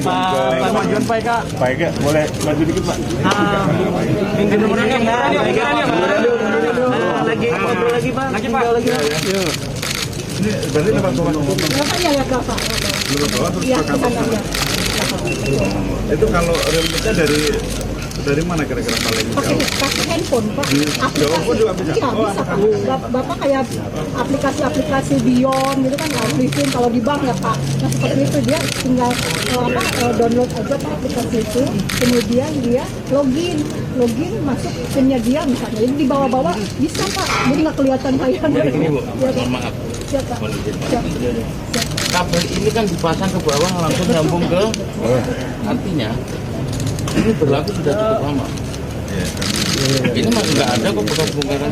Pak Majuan Pak Eka. Pak Eka, boleh maju dikit Pak? Mungkin nomornya lagi ngobrol lagi Pak. Lagi Pak. Ini berarti dapat Bapaknya ya Bapak. Iya, itu kalau remote-nya dari mana kira-kira paling jauh? pakai handphone Pak. Jauh pun juga bisa? Iya, bisa Pak. Bapak kayak aplikasi-aplikasi Bion gitu kan, Livin kalau di bank ya Pak. Nah seperti itu dia tinggal download aja Pak aplikasi itu, kemudian dia login masuk pinnya dia misalnya. Jadi dibawa-bawa bisa Pak. Jadi nggak kelihatan kayak. Ini Bu, mohon maaf. Siapa? Kabel ini kan dipasang ke bawah langsung nyambung ke artinya ini berlaku sudah cukup lama. Ini masih nggak ada kok bekas bongkaran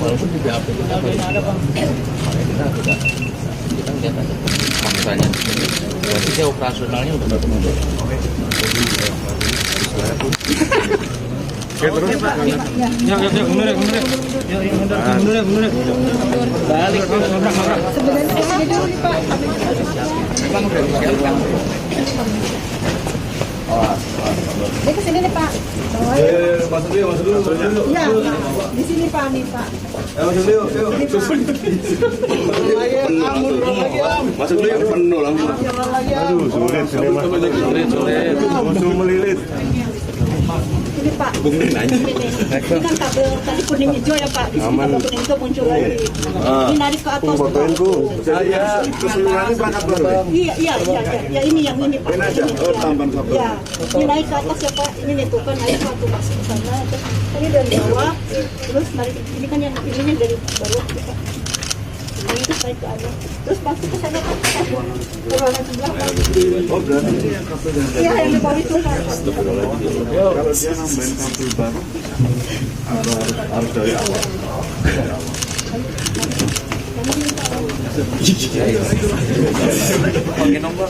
walaupun tidak apa kita ada Bang. Makanya kita lihat aja faktanya di sini. Berarti dia operasionalnya udah berkembang. Oke terus. Mundur. Balik. Sebenarnya kesini dulu nih Pak. Dia kesini nih Pak. Masuk dulu. Iya, di sini Pak nih Pak. Masuk dulu, yuk. Masuk dulu, penuh langsung. Aduh, sulit. Musuh melilit. Ini Pak. Ini kan kabel tadi kuning hijau ya Pak. Di sini kabel kuning hijau muncul lagi. Ini narik ke atas. Saya keseluruhannya berangkat baru. Iya, ini yang ini Pak. Ini aja, tambahan kabel. Iya, ini naik ke atas ya Pak. Ini nih tuh kan naik satu masuk ke sana. Ini dari bawah, terus narik. Ini kan yang ini dari bawah ya Pak. Ini terus naik ke atas. Terus masuk ke sana Pak. Ruangan sebelah Pak. Oh, berarti ini yang kabel yang Iya, yang di bawah itu Pak. kalau dia nambahin kabel baru harus dari awal. Pakai nomor.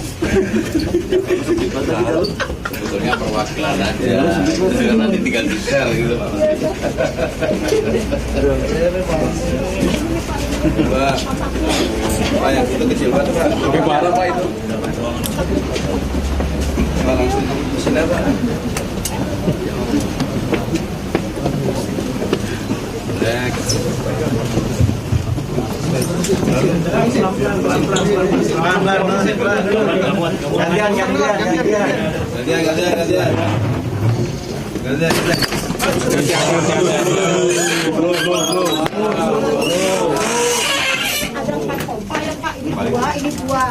Sebetulnya perwakilan aja. Nanti tinggal di share gitu. Coba. Pak yang itu kecil banget Pak. Lebih parah Pak itu. Coba langsung ke sini Pak. Ada 4 pompa ya Pak. Ini dua.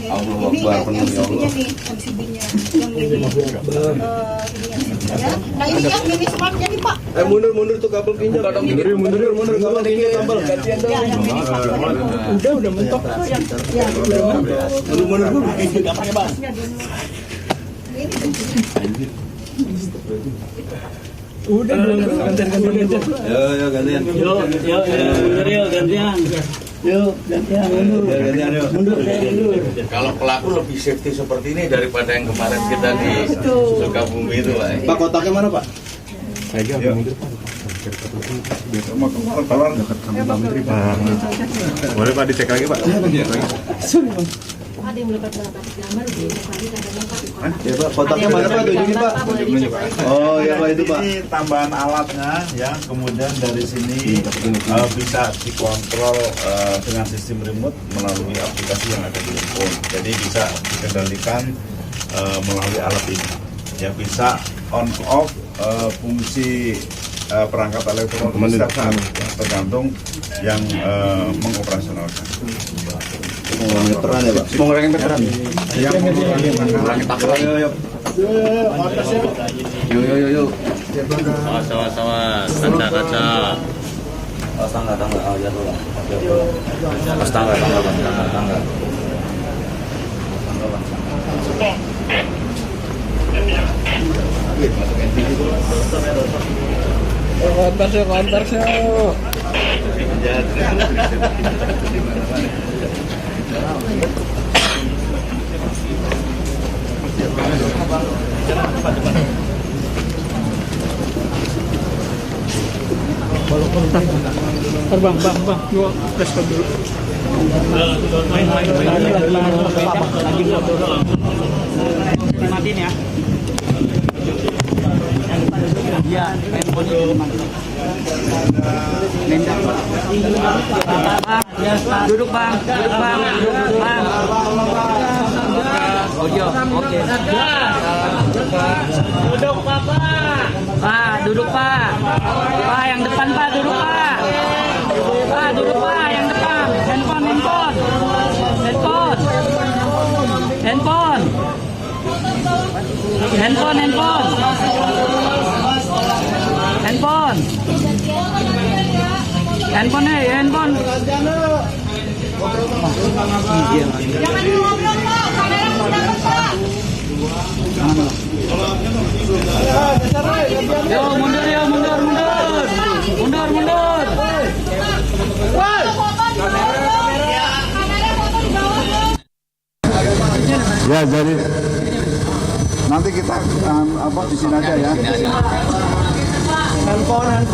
Allah Ini Akbar, yang penuh ya Allah. CB-nya nih, yang CB-nya. Yang ini. Ini yang CB ya. Nah ini yang mini smartnya nih Pak. Mundur tuh kabel pinjam. Mundur kabel pinjam kabel. Ya, yang mini smartnya. Udah mentok. Ya, Mundur dulu. Ini Udah gantian. Yo gantian. Mundur. Kalau pelaku lebih safety seperti ini daripada yang kemarin kita di Sukabumi itu Pak. Pak kotaknya mana Pak? Boleh Pak dicek lagi Pak. ada yang melekat belakang gambar di tadi katanya Pak. Ya Pak, kotaknya mana Pak? Tunjukin Pak. Oh ya Pak itu Pak. Ini tambahan alatnya ya, kemudian dari sini bisa dikontrol dengan sistem remote melalui aplikasi yang ada di handphone. Jadi bisa dikendalikan melalui alat ini. Ya bisa on off fungsi perangkat elektronik setiap saat, tergantung yang mengoperasionalkan. Mengurangi meteran ya Pak? Mengurangi meteran? Yang mengurangi Takeran. Yuk. Sama. Kaca. Tangga. Oh ya tuh. Tangga. Kontar sih. Bang, gua press dulu. Main. dimatiin ya. Iya, handphone dimatiin. Duduk bang, bang. Ojo, oke. Duduk Pak, duduk Pak. Pak yang depan Pak, duduk Pak. Pak duduk Pak yang depan. Handphone. Jangan ngobrol Pak, kamera sudah Pak. Yo mundur. Ya, jadi nanti kita di sini aja ya. Handphone.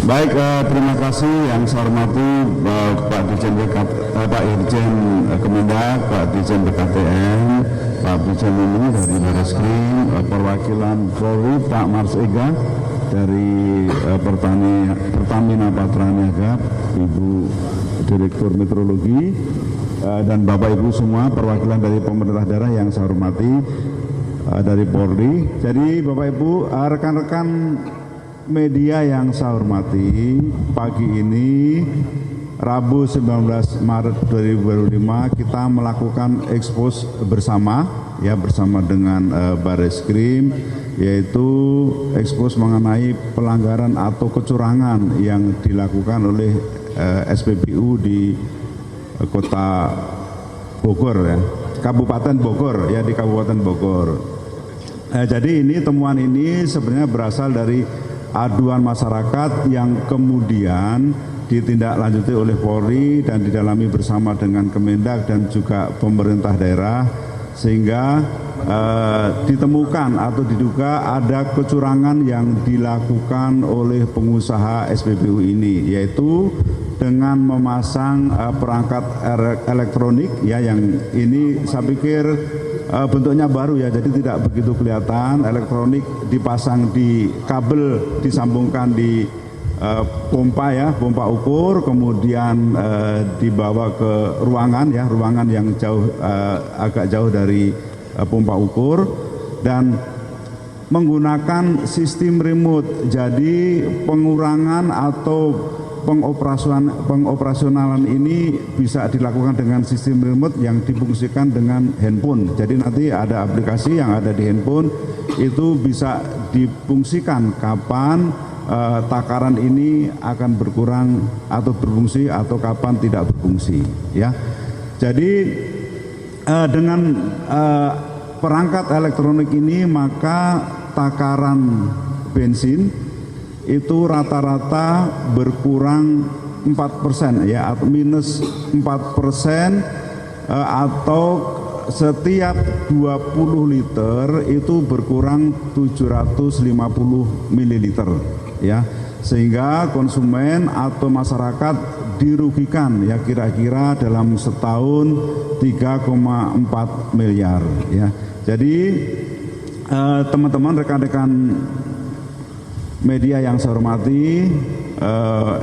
Baik, terima kasih yang saya hormati Pak Dirjen Kemendak, Pak Dirjen BKTN, Pak Dirjen ini dari Barreskrim, perwakilan Polri Pak Mars Ega dari Pertamina Patraniaga, Ibu Direktur Meteorologi, dan Bapak Ibu semua perwakilan dari pemerintah daerah yang saya hormati dari Polri. Jadi Bapak Ibu, rekan-rekan media yang saya hormati, pagi ini Rabu 19 Maret 2025 kita melakukan ekspos bersama dengan Barreskrim, yaitu ekspos mengenai pelanggaran atau kecurangan yang dilakukan oleh SPBU di Kota Bogor ya, Kabupaten Bogor ya, di Kabupaten Bogor. Jadi ini temuan ini sebenarnya berasal dari aduan masyarakat yang kemudian ditindaklanjuti oleh Polri dan didalami bersama dengan Kemendak dan juga pemerintah daerah, sehingga ditemukan atau diduga ada kecurangan yang dilakukan oleh pengusaha SPBU ini, yaitu dengan memasang perangkat elektronik ya, yang ini saya pikir bentuknya baru ya, jadi tidak begitu kelihatan. Elektronik dipasang di kabel, disambungkan di pompa ukur, kemudian dibawa ke ruangan yang agak jauh dari pompa ukur, dan menggunakan sistem remote. Jadi pengurangan atau pengoperasionalan ini bisa dilakukan dengan sistem remote yang difungsikan dengan handphone. Jadi nanti ada aplikasi yang ada di handphone, itu bisa difungsikan kapan takaran ini akan berkurang atau berfungsi atau kapan tidak berfungsi ya. Jadi dengan perangkat elektronik ini maka takaran bensin itu rata-rata berkurang 4% ya, atau minus 4%, atau setiap 20 liter itu berkurang 750 ml ya, sehingga konsumen atau masyarakat dirugikan ya kira-kira dalam setahun 3,4 miliar ya. Jadi teman-teman, rekan-rekan media yang saya hormati,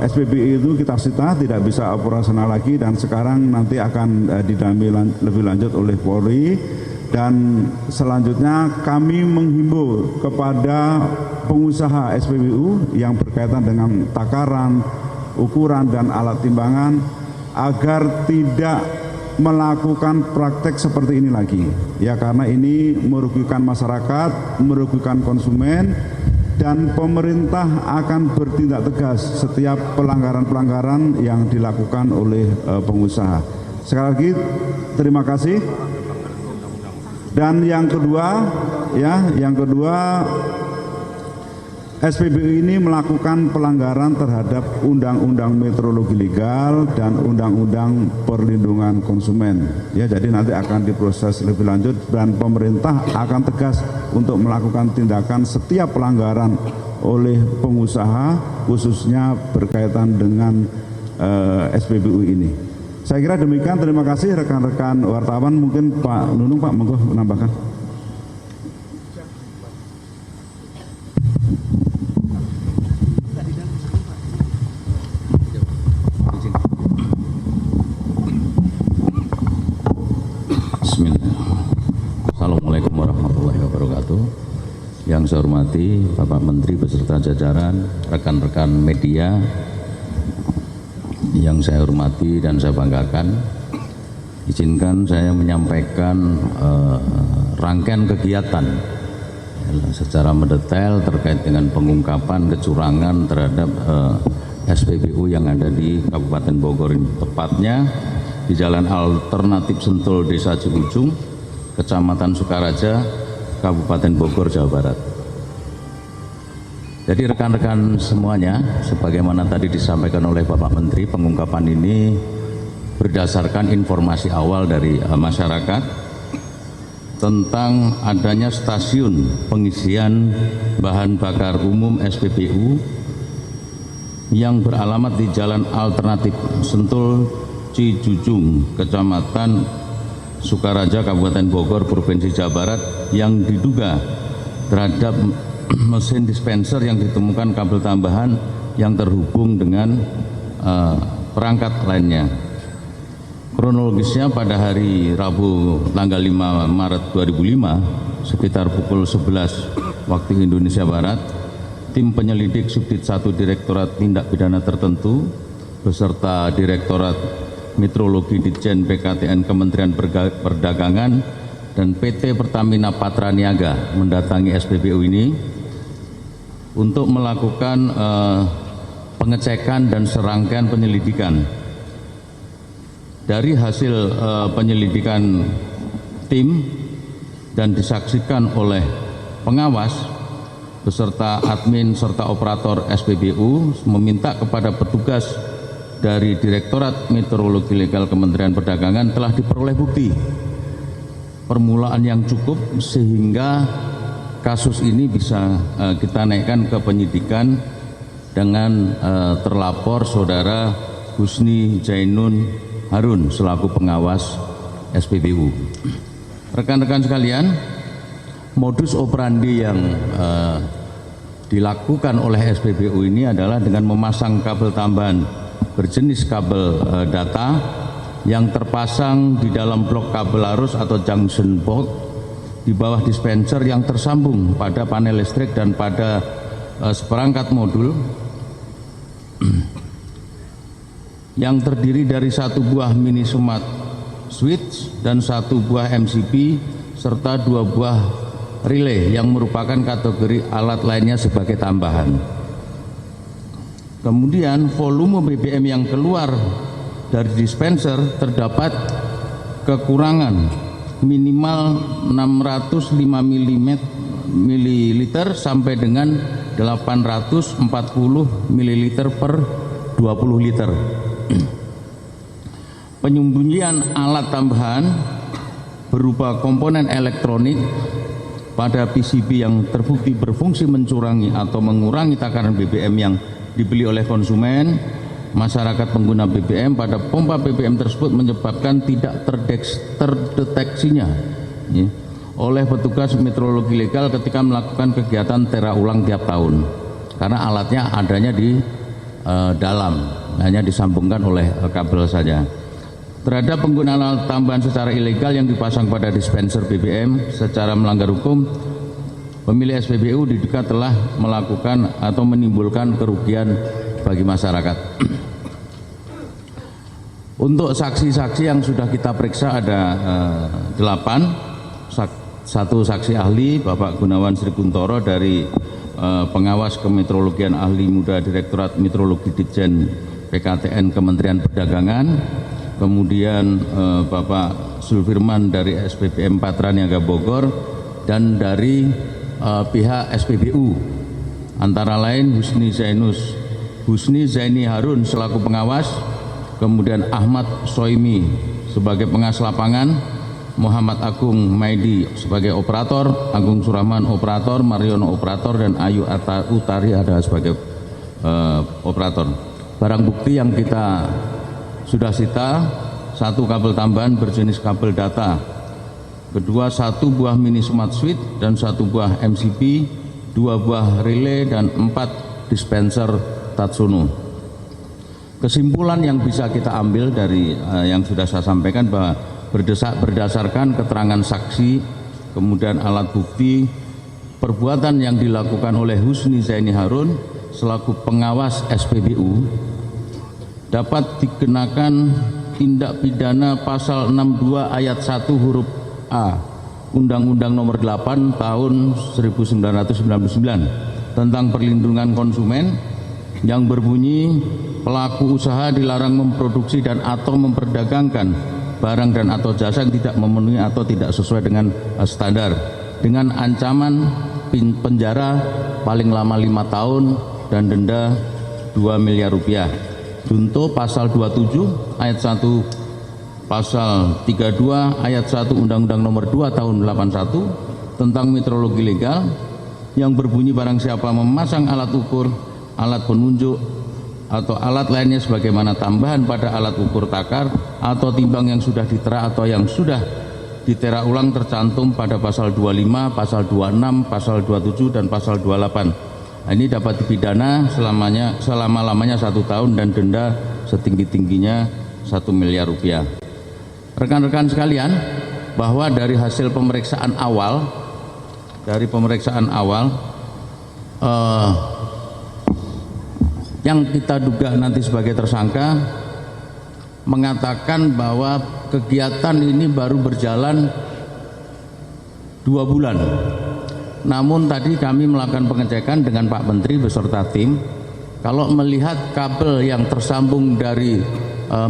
SPBU itu kita sita, tidak bisa operasional lagi, dan sekarang nanti akan didalami lebih lanjut oleh Polri. Dan selanjutnya kami menghimbau kepada pengusaha SPBU yang berkaitan dengan takaran, ukuran, dan alat timbangan agar tidak melakukan praktek seperti ini lagi ya, karena ini merugikan masyarakat, merugikan konsumen, dan pemerintah akan bertindak tegas setiap pelanggaran-pelanggaran yang dilakukan oleh pengusaha. Sekali lagi terima kasih. Dan yang kedua SPBU ini melakukan pelanggaran terhadap Undang-Undang Meteorologi Legal dan Undang-Undang Perlindungan Konsumen. Ya, jadi nanti akan diproses lebih lanjut dan pemerintah akan tegas untuk melakukan tindakan setiap pelanggaran oleh pengusaha khususnya berkaitan dengan SPBU ini. Saya kira demikian, terima kasih rekan-rekan wartawan. Mungkin Pak Nunung, Pak, monggo menambahkan. Assalamualaikum warahmatullahi wabarakatuh. Yang saya hormati Bapak Menteri beserta jajaran, rekan-rekan media yang saya hormati dan saya banggakan, izinkan saya menyampaikan rangkaian kegiatan secara mendetail terkait dengan pengungkapan kecurangan terhadap SPBU yang ada di Kabupaten Bogor ini, tepatnya di Jalan Alternatif Sentul, Desa Ciujung, Kecamatan Sukaraja, Kabupaten Bogor, Jawa Barat. Jadi rekan-rekan semuanya, sebagaimana tadi disampaikan oleh Bapak Menteri, pengungkapan ini berdasarkan informasi awal dari masyarakat tentang adanya stasiun pengisian bahan bakar umum SPBU yang beralamat di Jalan Alternatif Sentul Ciujung, Kecamatan Sukaraja, Kabupaten Bogor, Provinsi Jawa Barat, yang diduga terhadap mesin dispenser yang ditemukan kabel tambahan yang terhubung dengan perangkat lainnya. Kronologisnya pada hari Rabu tanggal 5 Maret 2005 sekitar pukul 11 waktu Indonesia Barat, tim penyelidik Subdit 1 Direktorat Tindak Pidana Tertentu beserta Direktorat Metrologi Ditjen PKTN Kementerian Perdagangan dan PT Pertamina Patra Niaga mendatangi SPBU ini untuk melakukan pengecekan dan serangkaian penyelidikan. Dari hasil penyelidikan tim dan disaksikan oleh pengawas beserta admin serta operator SPBU meminta kepada petugas dari Direktorat Meteorologi Legal Kementerian Perdagangan telah diperoleh bukti permulaan yang cukup sehingga kasus ini bisa kita naikkan ke penyidikan dengan terlapor Saudara Husni Zainun Harun selaku pengawas SPBU. Rekan-rekan sekalian, modus operandi yang dilakukan oleh SPBU ini adalah dengan memasang kabel tambahan berjenis kabel data yang terpasang di dalam blok kabel arus atau junction box di bawah dispenser yang tersambung pada panel listrik dan pada seperangkat modul yang terdiri dari satu buah mini smart switch dan satu buah MCB serta dua buah relay yang merupakan kategori alat lainnya sebagai tambahan. Kemudian volume BBM yang keluar dari dispenser terdapat kekurangan minimal 605 ml sampai dengan 840 ml per 20 liter. Penyembunyian alat tambahan berupa komponen elektronik pada PCB yang terbukti berfungsi mencurangi atau mengurangi takaran BBM yang dibeli oleh konsumen masyarakat pengguna BBM pada pompa BBM tersebut menyebabkan tidak terdeteksinya oleh petugas meteorologi legal ketika melakukan kegiatan tera ulang tiap tahun karena alatnya adanya di dalam, hanya disambungkan oleh kabel saja. Terhadap penggunaan alat tambahan secara ilegal yang dipasang pada dispenser BBM secara melanggar hukum, pemilik SPBU diduga telah melakukan atau menimbulkan kerugian bagi masyarakat. Untuk saksi-saksi yang sudah kita periksa ada 8, satu saksi ahli Bapak Gunawan Sri Kuntoro dari pengawas kemeteorologian ahli muda Direktorat Meteorologi Ditjen PKTN Kementerian Perdagangan, kemudian Bapak Sulfirman dari SPBM Patra Niaga Bogor, dan dari pihak SPBU antara lain Husni Zaini Harun selaku pengawas, kemudian Ahmad Soimi sebagai pengawas lapangan, Muhammad Agung Maidi sebagai operator, Agung Surahman operator, Mariono operator, dan Ayu Utari adalah sebagai operator. Barang bukti yang kita sudah sita, 1 kabel tambahan berjenis kabel data, kedua 1 buah mini smart switch dan 1 buah MCB, 2 buah relay, dan 4 dispenser Tatsuno. Kesimpulan yang bisa kita ambil dari yang sudah saya sampaikan bahwa berdasarkan keterangan saksi, kemudian alat bukti, perbuatan yang dilakukan oleh Husni Zaini Harun selaku pengawas SPBU dapat dikenakan tindak pidana pasal 62 ayat 1 huruf A Undang-Undang Nomor 8 Tahun 1999 tentang perlindungan konsumen yang berbunyi pelaku usaha dilarang memproduksi dan atau memperdagangkan barang dan atau jasa yang tidak memenuhi atau tidak sesuai dengan standar dengan ancaman penjara paling lama 5 tahun dan denda 2 miliar rupiah. Junto pasal 27 ayat 1 pasal 32 ayat 1 Undang-Undang Nomor 2 Tahun 81 tentang metrologi legal yang berbunyi barang siapa memasang alat ukur, alat penunjuk atau alat lainnya sebagaimana tambahan pada alat ukur takar atau timbang yang sudah ditera atau yang sudah ditera ulang tercantum pada pasal 25, pasal 26, pasal 27 dan pasal 28. Ini dapat dipidana selama-lamanya 1 tahun dan denda setinggi-tingginya 1 miliar rupiah. Rekan-rekan sekalian, bahwa dari hasil pemeriksaan awal yang kita duga nanti sebagai tersangka mengatakan bahwa kegiatan ini baru berjalan 2 bulan. Namun tadi kami melakukan pengecekan dengan Pak Menteri beserta tim, kalau melihat kabel yang tersambung dari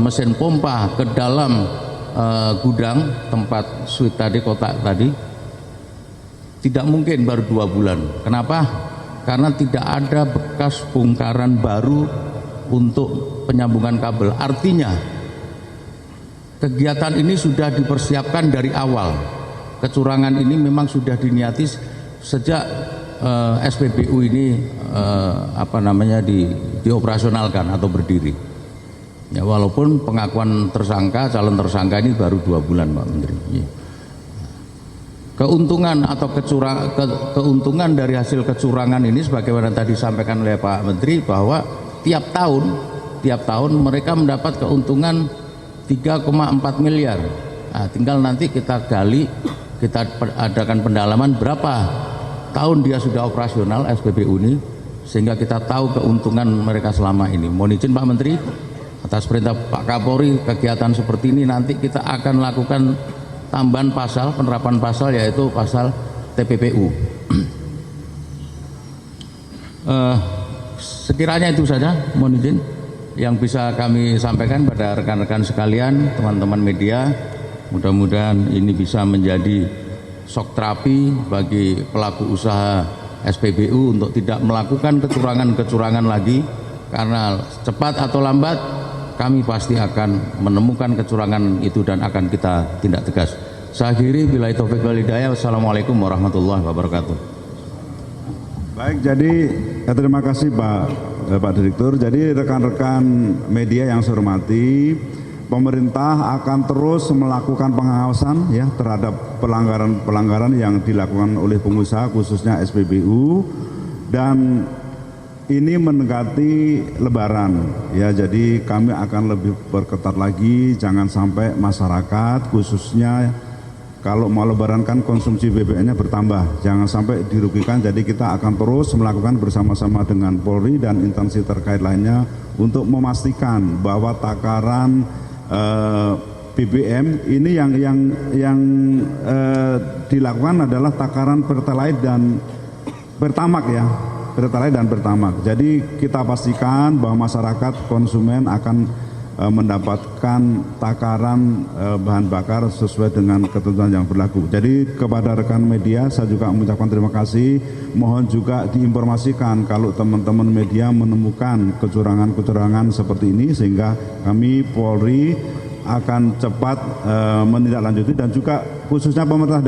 mesin pompa ke dalam gudang tempat suite tadi, kotak tadi, tidak mungkin baru 2 bulan. Kenapa? Karena tidak ada bekas bongkaran baru untuk penyambungan kabel. Artinya kegiatan ini sudah dipersiapkan dari awal. Kecurangan ini memang sudah diniati sejak SPBU ini dioperasionalkan atau berdiri. Ya, walaupun pengakuan tersangka, calon tersangka ini baru 2 bulan, Pak Menteri. Ya. Keuntungan atau keuntungan dari hasil kecurangan ini sebagaimana tadi disampaikan oleh Pak Menteri bahwa tiap tahun mereka mendapat keuntungan 3,4 miliar. Nah, tinggal nanti kita gali, kita adakan pendalaman berapa tahun dia sudah operasional SPBU ini sehingga kita tahu keuntungan mereka selama ini. Mohon izin Pak Menteri, atas perintah Pak Kapolri, kegiatan seperti ini nanti kita akan lakukan tambahan pasal, penerapan pasal yaitu pasal TPPU. Sekiranya itu saja, mohon izin yang bisa kami sampaikan pada rekan-rekan sekalian, teman-teman media. Mudah-mudahan ini bisa menjadi shock terapi bagi pelaku usaha SPBU untuk tidak melakukan kecurangan-kecurangan lagi, karena cepat atau lambat kami pasti akan menemukan kecurangan itu dan akan kita tindak tegas. Saya akhiri, billahi taufiq wal hidayah. Wassalamualaikum warahmatullahi wabarakatuh. Baik, jadi terima kasih Pak Direktur. Jadi rekan-rekan media yang saya hormati, pemerintah akan terus melakukan pengawasan ya terhadap pelanggaran-pelanggaran yang dilakukan oleh pengusaha khususnya SPBU, dan ini mendekati Lebaran ya, jadi kami akan lebih berketat lagi, jangan sampai masyarakat khususnya kalau mau Lebaran kan konsumsi BBM-nya bertambah, jangan sampai dirugikan. Jadi kita akan terus melakukan bersama-sama dengan Polri dan instansi terkait lainnya untuk memastikan bahwa takaran BBM ini yang dilakukan adalah takaran Pertalite dan Pertamax ya. Pertalite dan Pertamax. Jadi kita pastikan bahwa masyarakat konsumen akan mendapatkan takaran bahan bakar sesuai dengan ketentuan yang berlaku. Jadi kepada rekan media saya juga mengucapkan terima kasih. Mohon juga diinformasikan kalau teman-teman media menemukan kecurangan-kecurangan seperti ini, sehingga kami Polri akan cepat menindaklanjuti, dan juga khususnya pemerintah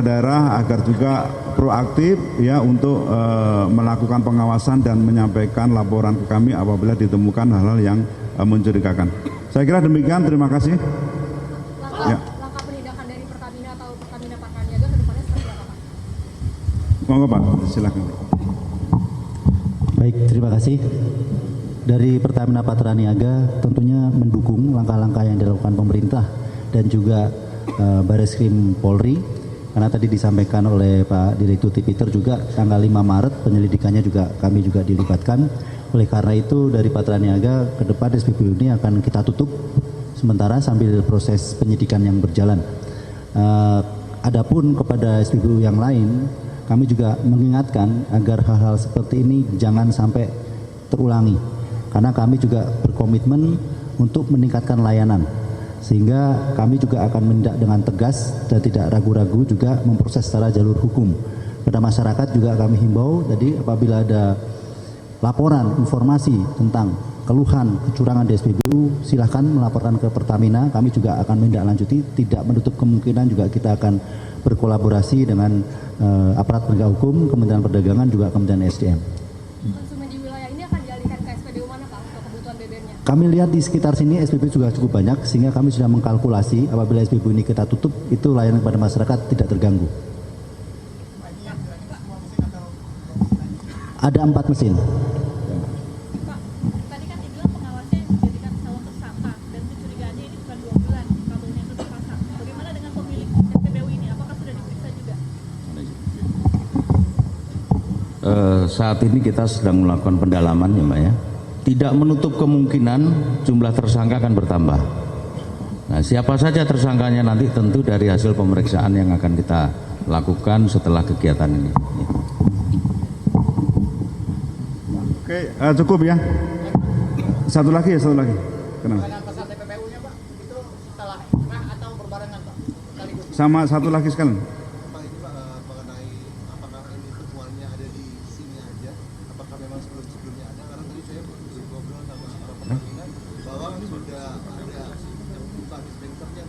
daerah agar juga proaktif ya untuk melakukan pengawasan dan menyampaikan laporan ke kami apabila ditemukan hal-hal yang mencurigakan. Saya kira demikian, terima kasih. Langkah penindakan dari Pertamina atau Pertamina Patraniaga ke depannya seperti apa, Pak? Monggo Pak, silakan. Baik, terima kasih. Dari Pertamina Patraniaga tentunya mendukung langkah-langkah yang dilakukan pemerintah dan juga Bareskrim Polri, karena tadi disampaikan oleh Pak Direktur Tipiter juga tanggal 5 Maret penyelidikannya juga kami juga dilibatkan. Oleh karena itu dari Patraniaga ke depan SPBU ini akan kita tutup sementara sambil proses penyidikan yang berjalan. Adapun kepada SPBU yang lain, kami juga mengingatkan agar hal-hal seperti ini jangan sampai terulangi, karena kami juga berkomitmen untuk meningkatkan layanan, sehingga kami juga akan menindak dengan tegas dan tidak ragu-ragu juga memproses secara jalur hukum. Pada masyarakat juga kami himbau, jadi apabila ada laporan informasi tentang keluhan kecurangan di SPBU, silahkan melaporkan ke Pertamina. Kami juga akan menindaklanjuti, tidak menutup kemungkinan juga kita akan berkolaborasi dengan aparat penegak hukum, Kementerian Perdagangan, juga Kementerian SDM. Konsumen di wilayah ini akan dialihkan ke SPBU mana, Pak, untuk kebutuhan BBM-nya? Kami lihat di sekitar sini SPBU juga cukup banyak, sehingga kami sudah mengkalkulasi apabila SPBU ini kita tutup, itu layanan kepada masyarakat tidak terganggu. Ada 4 mesin. Pak, tadi kan dibilang pengawasnya yang dijadikan calon tersangka dan kecurigaannya ini bukan 2 bulan kabelnya itu terpasang. Bagaimana dengan pemilik SPBU ini? Apakah sudah diperiksa juga? Saat ini kita sedang melakukan pendalaman ya Mbak ya. Tidak menutup kemungkinan jumlah tersangka akan bertambah. Nah, siapa saja tersangkanya nanti tentu dari hasil pemeriksaan yang akan kita lakukan setelah kegiatan ini. Oke, cukup ya. Satu lagi. Kenapa? Sama satu lagi sekalian. Pak, ini Pak, mengenai apakah ini temuannya ada di sini aja, apakah memang sebelumnya ada, karena tadi saya ngobrol sama orang Pertamina bahwa sudah ada buka dispensernya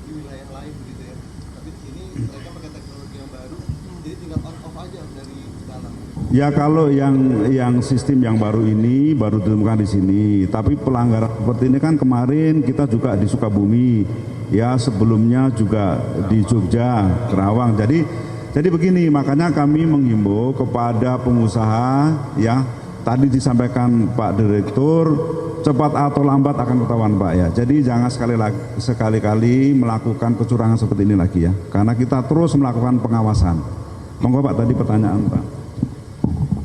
di wilayah lain begitu ya, tapi di sini mereka pakai teknologi yang baru, jadi tinggal on off aja dari dalam. Ya kalau yang sistem yang baru ini baru ditemukan di sini, tapi pelanggaran seperti ini kan kemarin kita juga di Sukabumi, ya sebelumnya juga di Jogja, Kerawang. Jadi begini, makanya kami menghimbau kepada pengusaha, ya tadi disampaikan Pak Direktur, cepat atau lambat akan ketahuan Pak ya. Jadi jangan sekali-kali melakukan kecurangan seperti ini lagi ya, karena kita terus melakukan pengawasan. Monggo Pak, tadi pertanyaan Pak.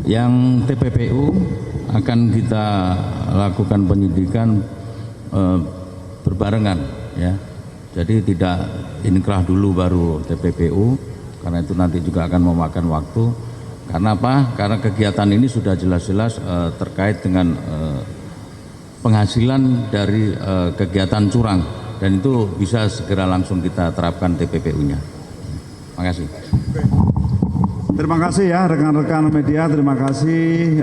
Yang TPPU akan kita lakukan penyidikan berbarengan ya. Jadi tidak inkrah dulu baru TPPU, karena itu nanti juga akan memakan waktu. Karena apa? Karena kegiatan ini sudah jelas-jelas terkait dengan penghasilan dari kegiatan curang, dan itu bisa segera langsung kita terapkan TPPU-nya. Terima kasih. Terima kasih ya rekan-rekan media, terima kasih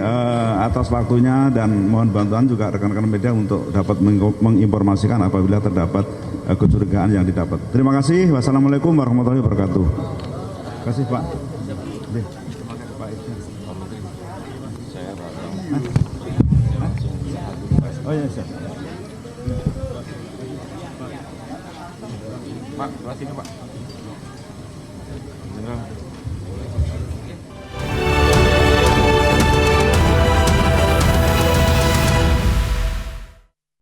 atas waktunya, dan mohon bantuan juga rekan-rekan media untuk dapat menginformasikan apabila terdapat kecurigaan yang didapat. Terima kasih. Wassalamualaikum warahmatullahi wabarakatuh. Terima kasih Pak. Oh iya, siap. Pak, sini Pak.